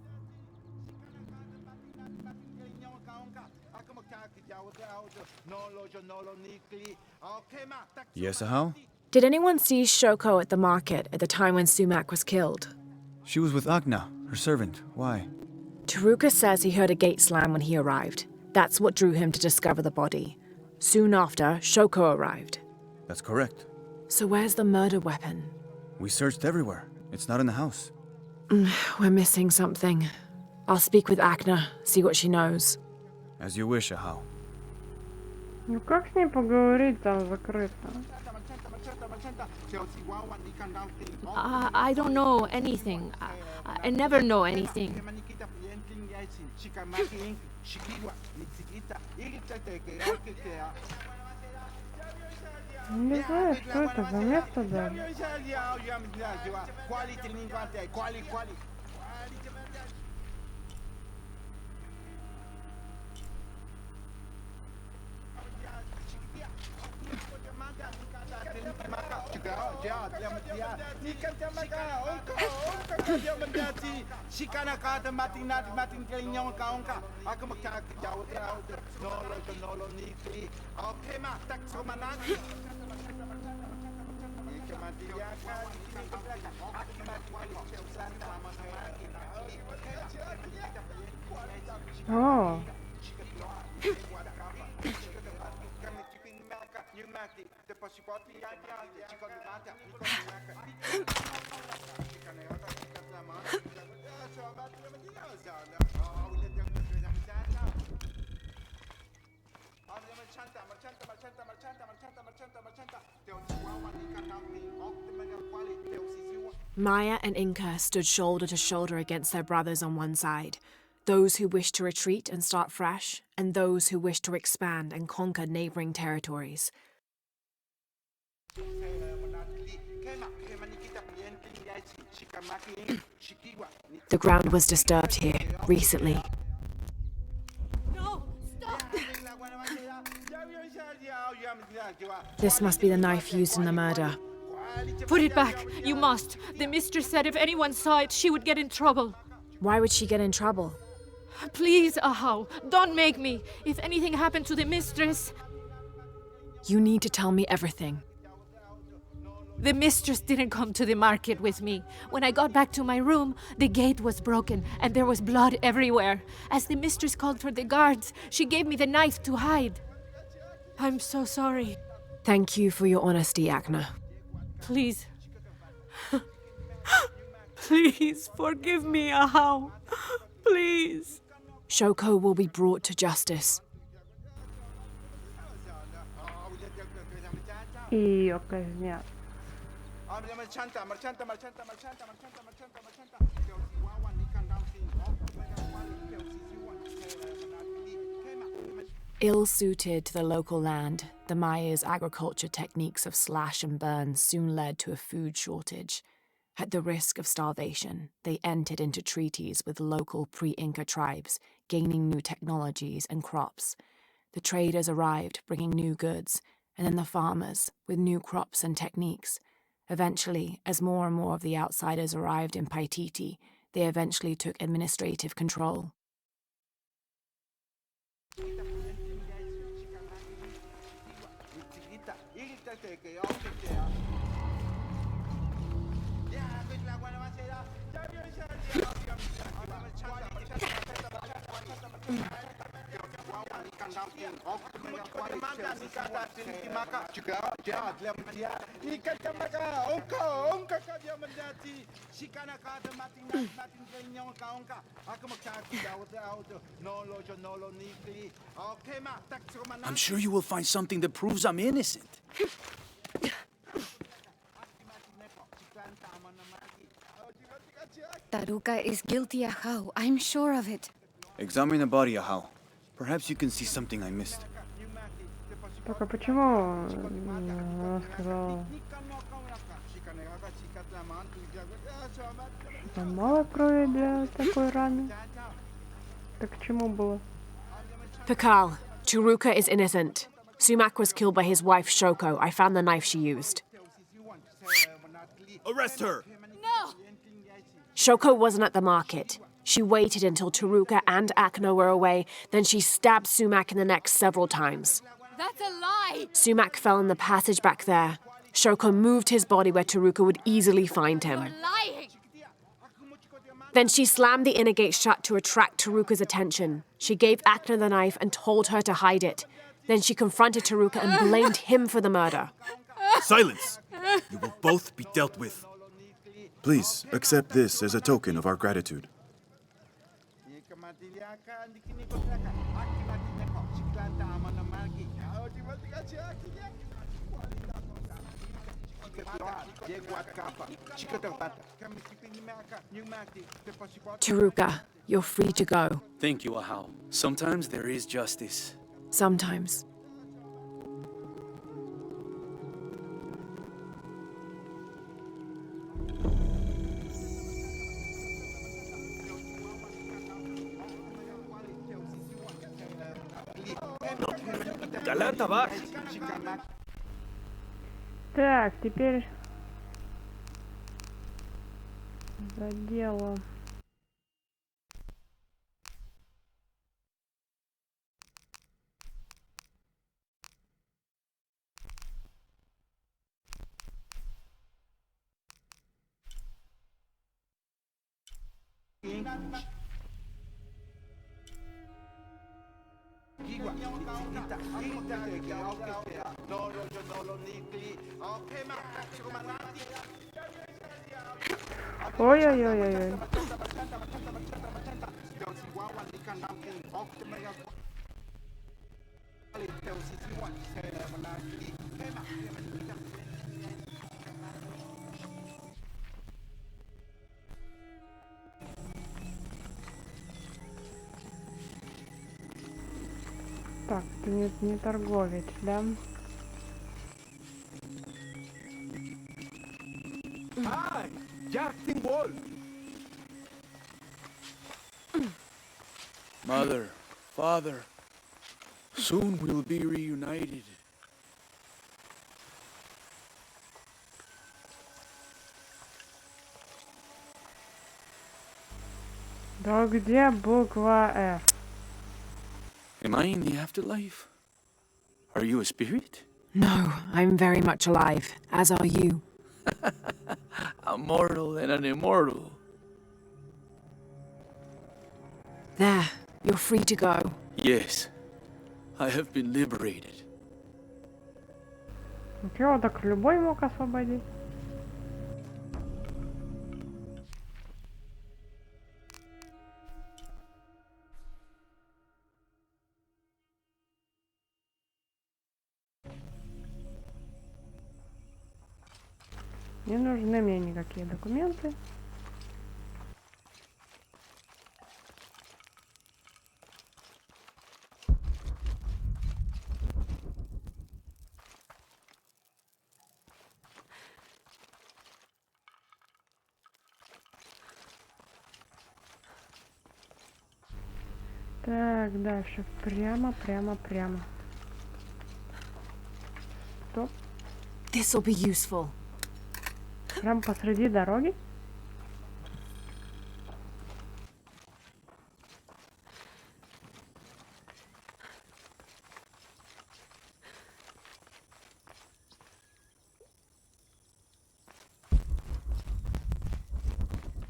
Yes, Ahau? Did anyone see Shoko at the market at the time when Sumac was killed? She was with Agna, her servant. Why? Taruka says he heard a gate slam when he arrived. That's what drew him to discover the body. Soon after, Shoko arrived. That's correct. So where's the murder weapon? We searched everywhere. It's not in the house. We're missing something. I'll speak with Akna, see what she knows. As you wish, Ahau. Ну как с ней поговорить, там закрыто? I don't know anything. I never know anything. Не знаю, что это за место даже. О. Maya and Inca stood shoulder to shoulder against their brothers on one side. Those who wished to retreat and start fresh, and those who wished to expand and conquer neighboring territories. The ground was disturbed here, recently. No, stop! This must be the knife used in the murder. Put it back. You must. The mistress said if anyone saw it, she would get in trouble. Why would she get in trouble? Please, Ahau, don't make me. If anything happened to the mistress... You need to tell me everything. The mistress didn't come to the market with me. When I got back to my room, the gate was broken and there was blood everywhere. As the mistress called for the guards, she gave me the knife to hide. I'm so sorry. Thank you for your honesty, Akna. Please. Please forgive me, Ahau. Please. Shoko will be brought to justice. И ее казнят. Ill-suited to the local land, the Maya's agriculture techniques of slash and burn soon led to a food shortage. At the risk of starvation, they entered into treaties with local pre-Inca tribes, gaining new technologies and crops. The traders arrived, bringing new goods, and then the farmers, with new crops and techniques. Eventually, as more and more of the outsiders arrived in Paititi, they eventually took administrative control. I'm sure you will find something that proves I'm innocent. Taruka is guilty, Ahau. I'm sure of it. Examine the body, Ahau. Perhaps you can see something I missed. Только почему она сказала, что мало крови для такой раны? Так к чему было? Pakal, Taruka is innocent. Sumac was killed by his wife Shoko. I found the knife she used. Arrest her! No! Shoko wasn't at the market. She waited until Taruka and Akna were away, then she stabbed Sumac in the neck several times. That's a lie! Sumac fell in the passage back there. Shoko moved his body where Taruka would easily find him. You're lying! Then she slammed the inner gate shut to attract Taruka's attention. She gave Akna the knife and told her to hide it. Then she confronted Taruka and blamed him for the murder. Silence! You will both be dealt with. Please, accept this as a token of our gratitude. Taruka, you're free to go. Thank you, Ahau. Sometimes there is justice. Sometimes. Так, теперь за дело. Ой-ой-ой-ой-ой. Так, ты не торговец, да? Mother, father, soon we'll be reunited. Да где буква F? Am I in the afterlife? Are you a spirit? No, I'm very much alive, as are you. A mortal and an immortal. There, you're free to go. Yes, I have been liberated. Чего, так любой мог освободить? Не нужны мне никакие документы. Так, дальше. Прямо. Стоп. This'll be useful. Прям посреди дороги?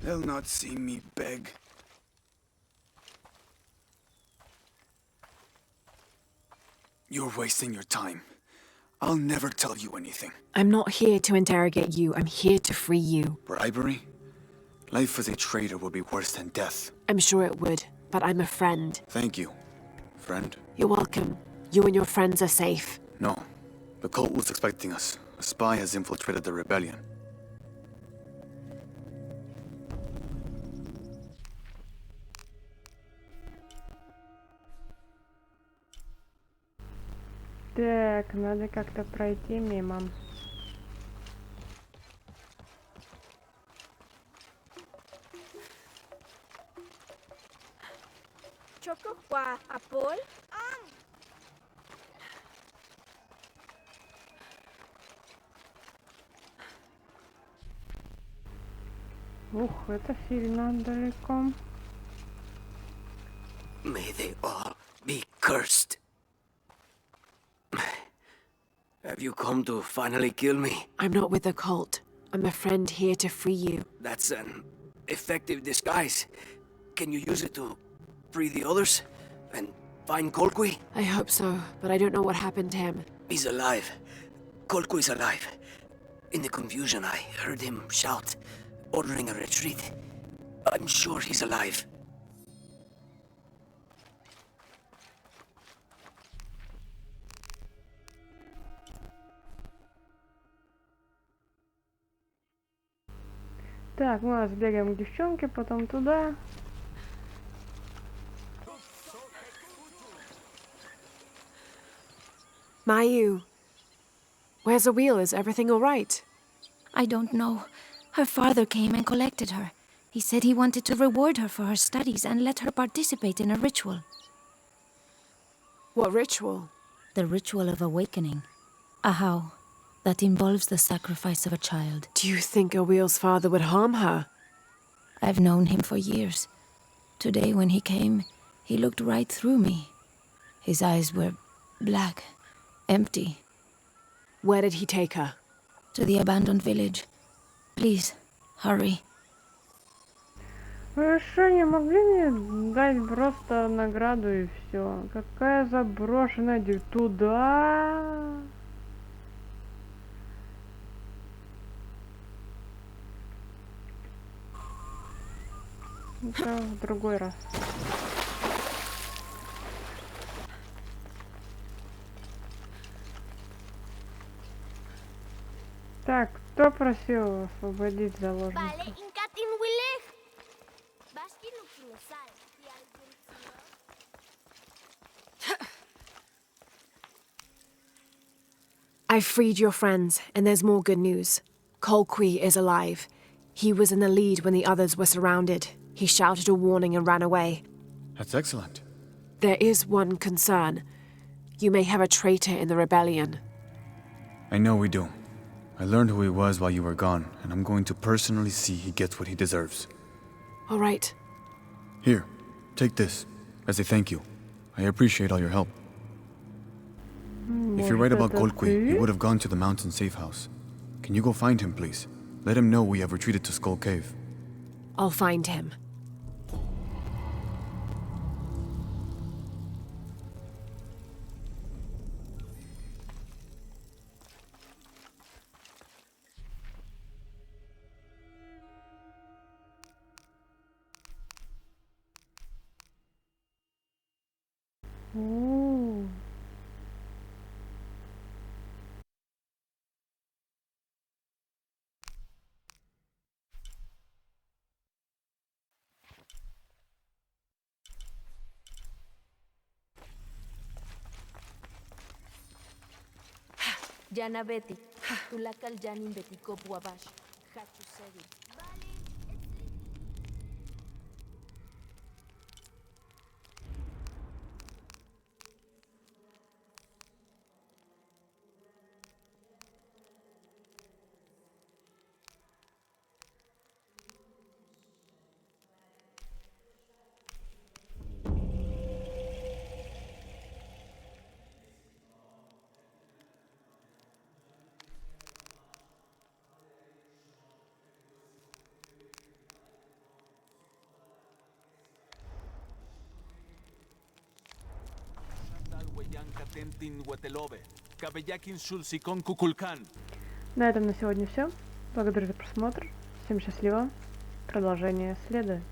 They'll not see me beg. You're wasting your time. I'll never tell you anything. I'm not here to interrogate you. I'm here to free you. Bribery? Life as a traitor would be worse than death. I'm sure it would, but I'm a friend. Thank you, friend. You're welcome. You and your friends are safe. No. The cult was expecting us. A spy has infiltrated the rebellion. Так, надо как-то пройти мимо. Choco qua Apple. Ух, это сильно далеко. May they all be cursed. Have you come to finally kill me? I'm not with the cult. I'm a friend here to free you. That's an effective disguise. Can you use it to free the others and find Colqui? I hope so, but I don't know what happened to him. He's alive. Colqui's alive. In the confusion, I heard him shout, ordering a retreat. I'm sure he's alive. Так, мы сбегаем к девчонке, потом туда. Mayu, where's the wheel? Is everything all right? I don't know. Her father came and collected her. He said he wanted to reward her for her studies and let her participate in a ritual. What ritual? The ritual of awakening. A how that involves the sacrifice of a child. Do you think Awil's father would harm her? I've known him for years. Today when he came, he looked right through me. His eyes were black, empty. Where did he take her? To the abandoned village. Please, hurry. Вы что, не могли мне дать просто награду и все? Какая заброшенная туда? Это в другой раз. Так, кто просил освободить заложника? I've freed your friends, and there's more good news. Colqui is alive. He was in the lead when the others were surrounded. He shouted a warning and ran away. That's excellent. There is one concern. You may have a traitor in the rebellion. I know we do. I learned who he was while you were gone, and I'm going to personally see he gets what he deserves. All right. Here, take this, as a thank you. I appreciate all your help. If you're right about Colqui, he would have gone to the mountain safe house. Can you go find him, please? Let him know we have retreated to Skull Cave. I'll find him. Ooh. Jana Betty, tulakal janin Betty ko buabash. Hatu segi. На этом на сегодня все. Благодарю за просмотр. Всем счастливо. Продолжение следует.